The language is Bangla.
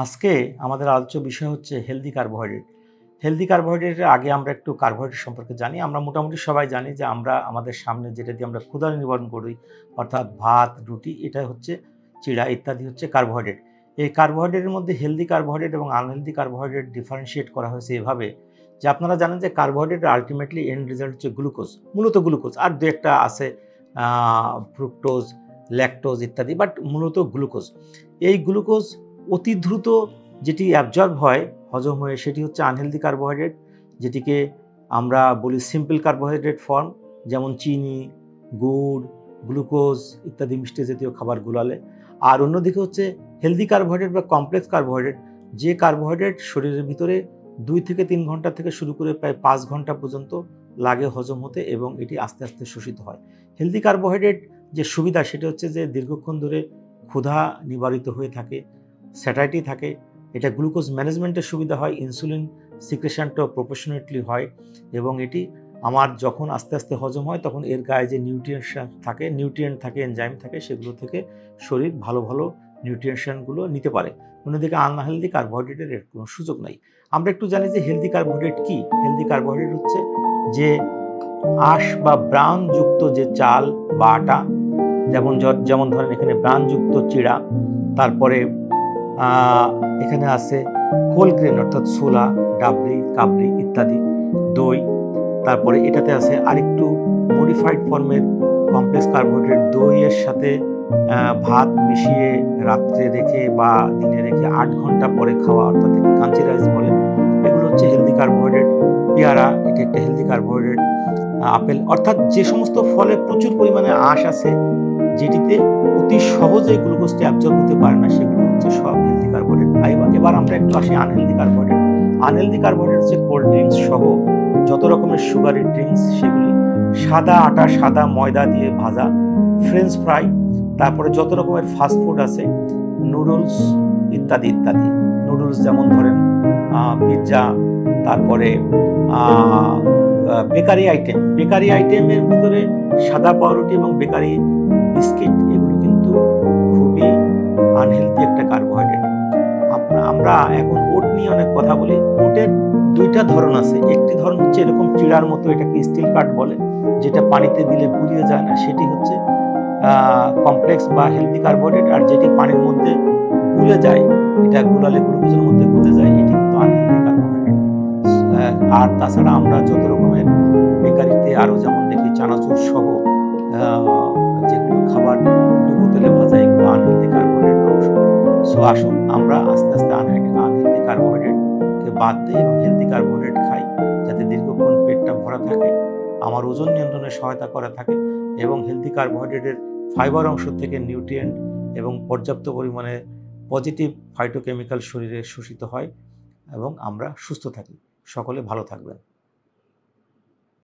আজকে আমাদের আলোচ্য বিষয় হচ্ছে হেলদি কার্বোহাইড্রেট। হেলদি কার্বোহাইড্রেটের আগে আমরা একটু কার্বোহাইড্রেট সম্পর্কে জানি। আমরা মোটামুটি সবাই জানি যে আমরা আমাদের সামনে যেটা দিয়ে আমরা ক্ষুধা নিবারণ করি, অর্থাৎ ভাত, রুটি, এটা হচ্ছে চিড়া ইত্যাদি হচ্ছে কার্বোহাইড্রেট। এই কার্বোহাইড্রেটের মধ্যে হেলদি কার্বোহাইড্রেট এবং আনহেলদি কার্বোহাইড্রেট ডিফারেন্সিয়েট করা হয়েছে এভাবে যে আপনারা জানেন যে কার্বোহাইড্রেটের আলটিমেটলি এন্ড রেজাল্ট হচ্ছে গ্লুকোজ, মূলত গ্লুকোজ, আর দু একটা আছে ফ্রুক্টোজ, ল্যাকটোজ ইত্যাদি, বাট মূলত গ্লুকোজ। এই গ্লুকোজ অতি দ্রুত যেটি অ্যাবজর্ব হয়, হজম হয়ে, সেটি হচ্ছে আনহেলদি কার্বোহাইড্রেট, যেটিকে আমরা বলি সিম্পল কার্বোহাইড্রেট ফর্ম, যেমন চিনি, গুড়, গ্লুকোজ ইত্যাদি মিষ্টি জাতীয় খাবারগুলোলে। আর অন্যদিকে হচ্ছে হেলদি কার্বোহাইড্রেট বা কমপ্লেক্স কার্বোহাইড্রেট, যে কার্বোহাইড্রেট শরীরের ভিতরে 2 থেকে 3 ঘন্টা থেকে শুরু করে প্রায় 5 ঘন্টা পর্যন্ত লাগে হজম হতে, এবং এটি আস্তে আস্তে শোষিত হয়। হেলদি কার্বোহাইড্রেট যে সুবিধা সেটা হচ্ছে যে দীর্ঘক্ষণ ধরে ক্ষুধা নিবারিত হয়ে থাকে, স্যাটাইটি থাকে, এটা গ্লুকোজ ম্যানেজমেন্টের সুবিধা হয়, ইনসুলিন সিক্রেশনটাও প্রপোর্শনেটলি হয়, এবং এটি আমার যখন আস্তে আস্তে হজম হয় তখন এর গায়ে যে নিউট্রিয়েন্ট থাকে, এনজাইম থাকে, সেগুলো থেকে শরীর ভালো ভালো নিউট্রিয়েন্টগুলো নিতে পারে। অন্যদিকে আনহেলদি কার্বোহাইড্রেটের এর কোনো সুযোগ নাই। আমরা একটু জানি যে হেলদি কার্বোহাইড্রেট কি। হেলদি কার্বোহাইড্রেট হচ্ছে যে আঁশ বা ব্রাউনযুক্ত যে চাল বা আটা, যেমন ধরেন এখানে ব্রাউনযুক্ত চিড়া, তারপরে এখানে আছে হোল গ্রেন অর্থাৎ ছোলা, ডাবরি, কাবরি ইত্যাদি, দই, তারপরে এটাতে আছে আরেকটু মডিফাইড ফর্মের কমপ্লেক্স কার্বোহাইড্রেট, দইয়ের সাথে ভাত মিশিয়ে রাত্রে রেখে বা দিনে রেখে 8 ঘন্টা পরে খাওয়া, অর্থাৎ এটি কাঞ্চি রাইস বলে। এগুলো হচ্ছে হেলদি কার্বোহাইড্রেট। পেয়ারা, এটি একটা হেলদি কার্বোহাইড্রেট। আপেল, অর্থাৎ যে সমস্ত ফলে প্রচুর পরিমাণে আঁশ আছে, যেটিতে অতি সহজে গ্লুকোজটি অ্যাবজর্ব হতে পারে না, সেগুলো হচ্ছে সব হেলদি কার্বোহাইড্রেট। এবার আমরা একটু আসি আনহেলদি কার্বোহাইড্রেট। আনহেলদি কার্বোহাইড্রেট হচ্ছে কোল্ড ড্রিঙ্কস সহ যত রকমের সুগারি ড্রিঙ্কস, সেগুলি সাদা আটা, সাদা ময়দা দিয়ে ভাজা, ফ্রেঞ্চ ফ্রাই, তারপরে যত রকমের ফাস্টফুড আছে, নুডলস ইত্যাদি ইত্যাদি। নুডলস যেমন ধরেন পিৎজা, তারপরে বেকারি আইটেমের ভিতরে সাদা পাউরুটি এবং বেকারি বিস্কিট, এগুলো কিন্তু খুবই আনহেলদি একটা কার্বোহাইড্রেট। আমরা এখন ওট নিয়ে অনেক কথা বলি। ওটের 2টা ধরন আছে। একটি ধরন হচ্ছে এরকম চিড়ার মতো, এটাকে স্টিল কাট বলে, যেটা পানিতে দিলে গুলিয়ে যায় না, সেটি হচ্ছে কমপ্লেক্স বা হেলদি কার্বোহাইড্রেট। আর যেটি পানির মধ্যে গুলে যায়, এটা গুলালে গ্লুকোজের মধ্যে গুলে যায়, এটি কিন্তু আনহেলদি কার্বোহাইড্রেট। আর তাছাড়া আমরা যত রকমের বেকারিতে আরও যেমন দেখি চানাচুর সহ যেগুলো খাবার ডুবো তেলে ভাজা, এগুলো আনহেলদি কার্বোহাইড্রেট অংশ। সো আসুন আমরা আস্তে আস্তে আনহেলদি কার্বোহাইড্রেটকে বাদ দিই এবং হেলদি কার্বোহাইড্রেট খাই, যাতে দীর্ঘক্ষণ পেটটা ভরা থাকে, আমার ওজন নিয়ন্ত্রণে সহায়তা করে থাকে, এবং হেলদি কার্বোহাইড্রেটের ফাইবার অংশ থেকে নিউট্রিয়েন্ট এবং পর্যাপ্ত পরিমাণে পজিটিভ ফাইটোকেমিক্যাল শরীরে শোষিত হয়, এবং আমরা সুস্থ থাকি। সকলে ভালো থাকবেন।